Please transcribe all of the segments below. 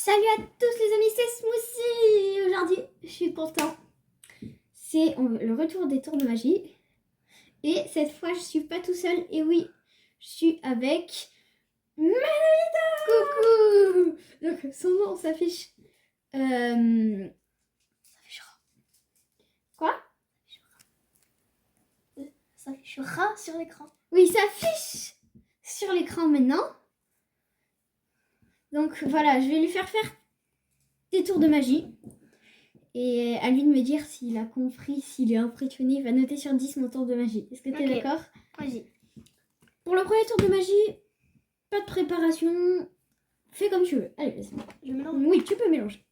Salut à tous les amis, c'est Smoothie. Aujourd'hui, je suis content. C'est le retour des tours de magie. Et cette fois, je suis pas tout seul. Et oui, je suis avec Manolita. Coucou. Donc, son nom s'affiche. S'affichera. Quoi? Ça s'affichera sur l'écran. Oui, ça s'affiche sur l'écran maintenant. Donc voilà, je vais lui faire des tours de magie. Et à lui de me dire s'il a compris, s'il est impressionné. Il va noter sur 10 mon tour de magie. Est-ce que tu es d'accord? Vas-y. Pour le premier tour de magie, pas de préparation. Fais comme tu veux. Allez, vas-y. Je mélange. Oui, tu peux mélanger.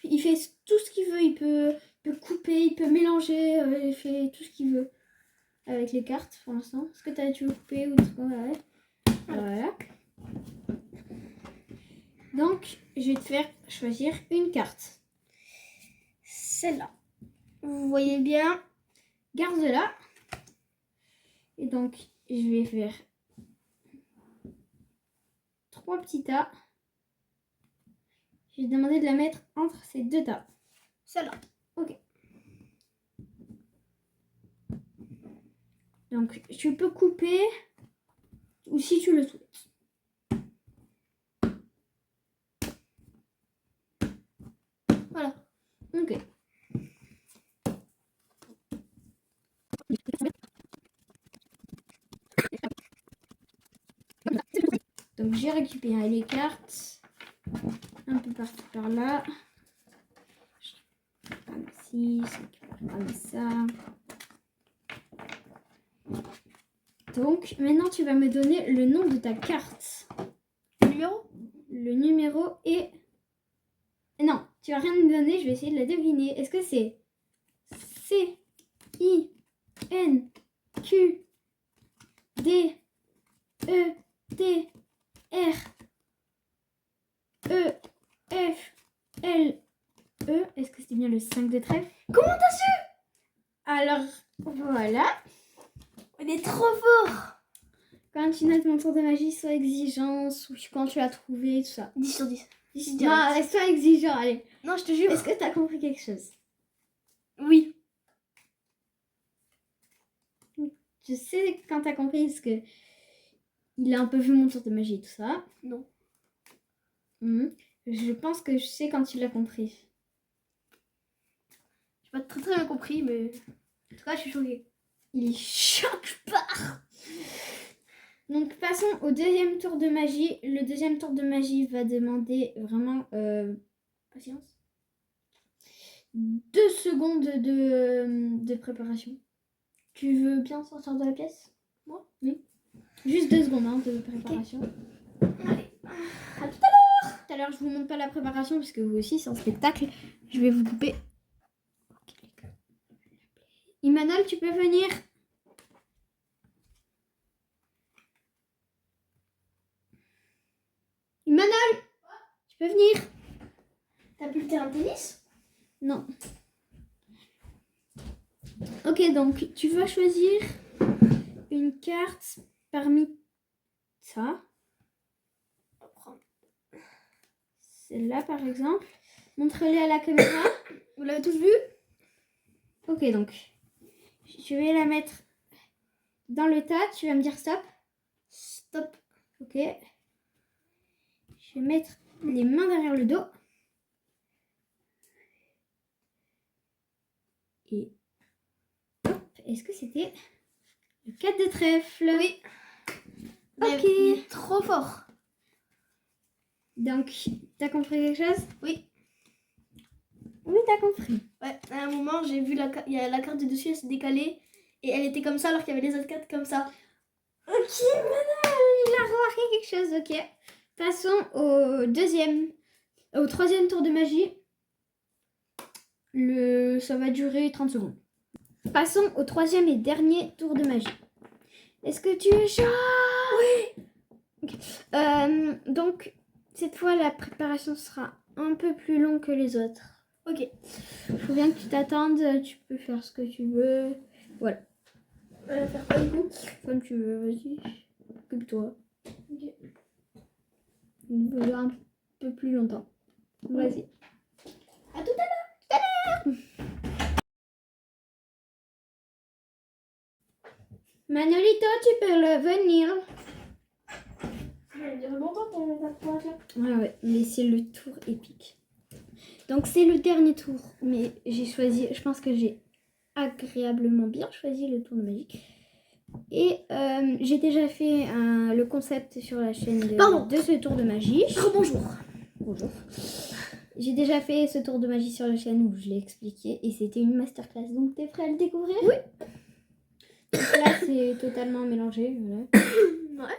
Il fait tout ce qu'il veut. Il peut couper, il peut mélanger. Il fait tout ce qu'il veut avec les cartes pour l'instant. Est-ce que tu veux couper ou ouais. Voilà. Donc, je vais te faire choisir une carte. Celle-là. Vous voyez bien. Garde-la. Et donc, je vais faire 3 petits tas. Je vais te demander de la mettre entre ces 2 tas. Celle-là. Ok. Donc, tu peux couper ou si tu le souhaites. Voilà. Ok. Donc, j'ai récupéré les cartes. Un peu partout par là. Comme ci, comme ça. Donc, maintenant, tu vas me donner le nom de ta carte. Numéro. Le numéro et... Non, tu vas rien me donner, je vais essayer de la deviner. Est-ce que c'est C, I, N, Q, D, E, T, R, E, F, L, E? Est-ce que c'est bien le 5 de trèfle? Comment t'as su? Alors, voilà. On est trop fort. Quand tu notes mon tour de magie, sois exigeant, ou quand tu as trouvé, tout ça. 10 sur 10. 10 Non, sois exigeant, allez. Non, je te jure. Est-ce que tu as compris quelque chose? Oui. Je sais quand tu as compris, parce que il a un peu vu mon tour de magie, tout ça. Non. Je pense que je sais quand tu l'as compris. J'ai pas très bien compris, mais en tout cas, je suis choquée. Il choque pas. Donc passons au deuxième tour de magie. Le deuxième tour de magie va demander vraiment Patience. 2 secondes de préparation. Tu veux bien sortir de la pièce? Moi? Oui. Juste 2 secondes de préparation. Okay. Allez. À tout à l'heure. Tout à l'heure, je vous montre pas la préparation parce que vous aussi, c'est un spectacle. Je vais vous couper. Imanol, tu peux venir? Imanol, tu peux venir? T'as plus le terrain de tennis? Non. Ok, donc tu vas choisir une carte parmi ça. Celle-là, par exemple. Montre-les à la caméra. Vous l'avez tous vu? Ok, donc je vais la mettre dans le tas. Tu vas me dire stop. Stop. Ok. Je vais mettre les mains derrière le dos. Et hop, est-ce que c'était le 4 de trèfle? Oui. Ok. Il est trop fort. Donc, t'as compris quelque chose? Oui. Oui, t'as compris. Ouais, à un moment, j'ai vu la carte du dessus, elle s'est décalée. Et elle était comme ça alors qu'il y avait les autres cartes comme ça. Ok, maintenant, il a remarqué quelque chose, ok. Passons au troisième tour de magie. Ça va durer 30 secondes. Passons au troisième et dernier tour de magie. Est-ce que tu es chaud? Oui. Okay. Donc, cette fois, la préparation sera un peu plus longue que les autres. Ok. Faut bien que tu t'attendes, tu peux faire ce que tu veux. Voilà. On va faire quoi du coup? Comme tu veux, vas-y. Occupe-toi. Ok. une vidéo un peu plus longtemps. Vas-y. À tout à l'heure. Manolito, tu peux venir. Ça va durer longtemps ton tatouage là. Ouais, mais c'est le tour épique. Donc c'est le dernier tour, mais j'ai choisi, je pense que j'ai agréablement bien choisi le tour de magie. Et j'ai déjà fait le concept sur la chaîne de ce tour de magie. Bonjour. Bonjour. J'ai déjà fait ce tour de magie sur la chaîne où je l'ai expliqué et c'était une masterclass. Donc t'es prêt à le découvrir? Oui. Donc là c'est totalement mélangé. Voilà. Ouais.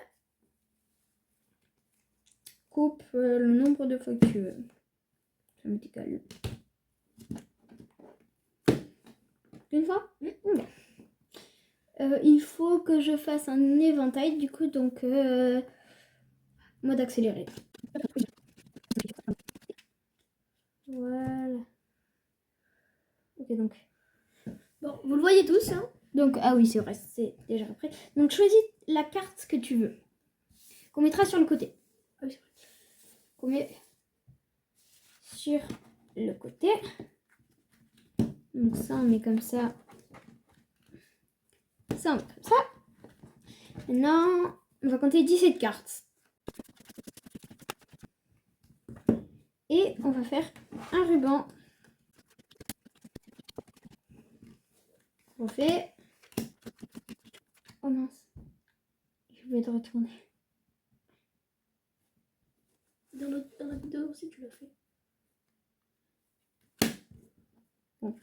Coupe le nombre de fois que tu veux. Ça m'est égal. Une fois? Bon. Il faut que je fasse un éventail du coup, donc mode accéléré. Voilà. Ok, donc. Bon, vous le voyez tous, hein. Donc, ah oui, c'est vrai, c'est déjà prêt. Donc, choisis la carte que tu veux. Qu'on mettra sur le côté. Ah oui, c'est vrai. Qu'on met sur le côté. Donc, ça, on met comme ça. Ça, on met comme ça. Maintenant, on va compter 17 cartes. Et on va faire un ruban. On fait... Oh mince. Je vais te retourner. Dans la vidéo aussi, tu l'as fait. Bon.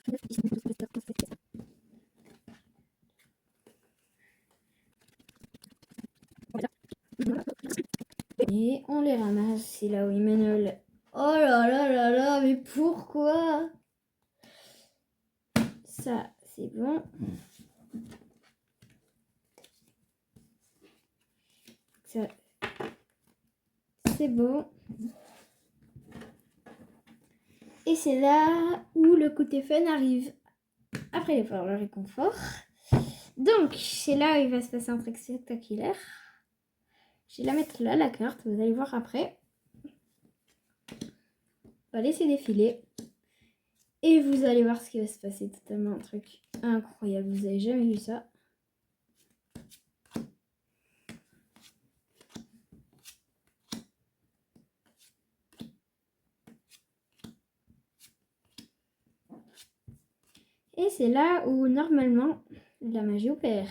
Et on les ramasse. C'est là où Emmanuel... Oh là là là là, mais pourquoi? Ça, c'est bon. Ça, c'est bon. Et c'est là où le côté fun arrive. Après l'effort, le réconfort. Donc, c'est là où il va se passer un truc spectaculaire. Je vais la mettre là, la carte. Vous allez voir après. On va laisser défiler. Et vous allez voir ce qui va se passer. Totalement un truc incroyable. Vous avez jamais vu ça. Et c'est là où normalement la magie opère.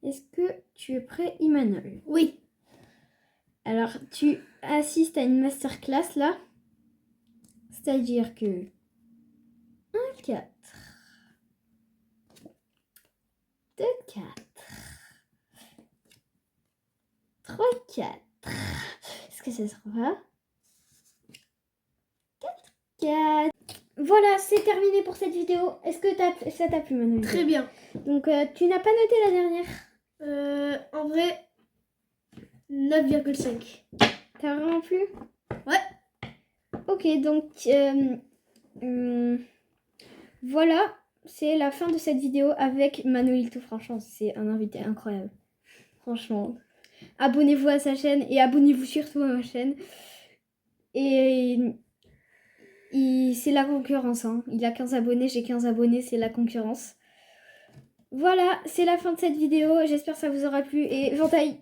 Est-ce que tu es prêt, Emmanuel? Oui. Alors, tu assistes à une masterclass là. C'est-à-dire que 1, 4, 2, 4, 3, 4. Est-ce que ça sera 4, 4. Voilà, c'est terminé pour cette vidéo. Est-ce que ça t'a plu, Manon? Très bien. Donc, tu n'as pas noté la dernière? En vrai, 9,5. T'as vraiment plu? Ouais. Ok, donc voilà, c'est la fin de cette vidéo avec Manolito. Franchement, c'est un invité incroyable. Franchement, abonnez-vous à sa chaîne et abonnez-vous surtout à ma chaîne. Et c'est la concurrence, hein. Il a 15 abonnés, j'ai 15 abonnés, c'est la concurrence. Voilà, c'est la fin de cette vidéo. J'espère que ça vous aura plu et Ventaille.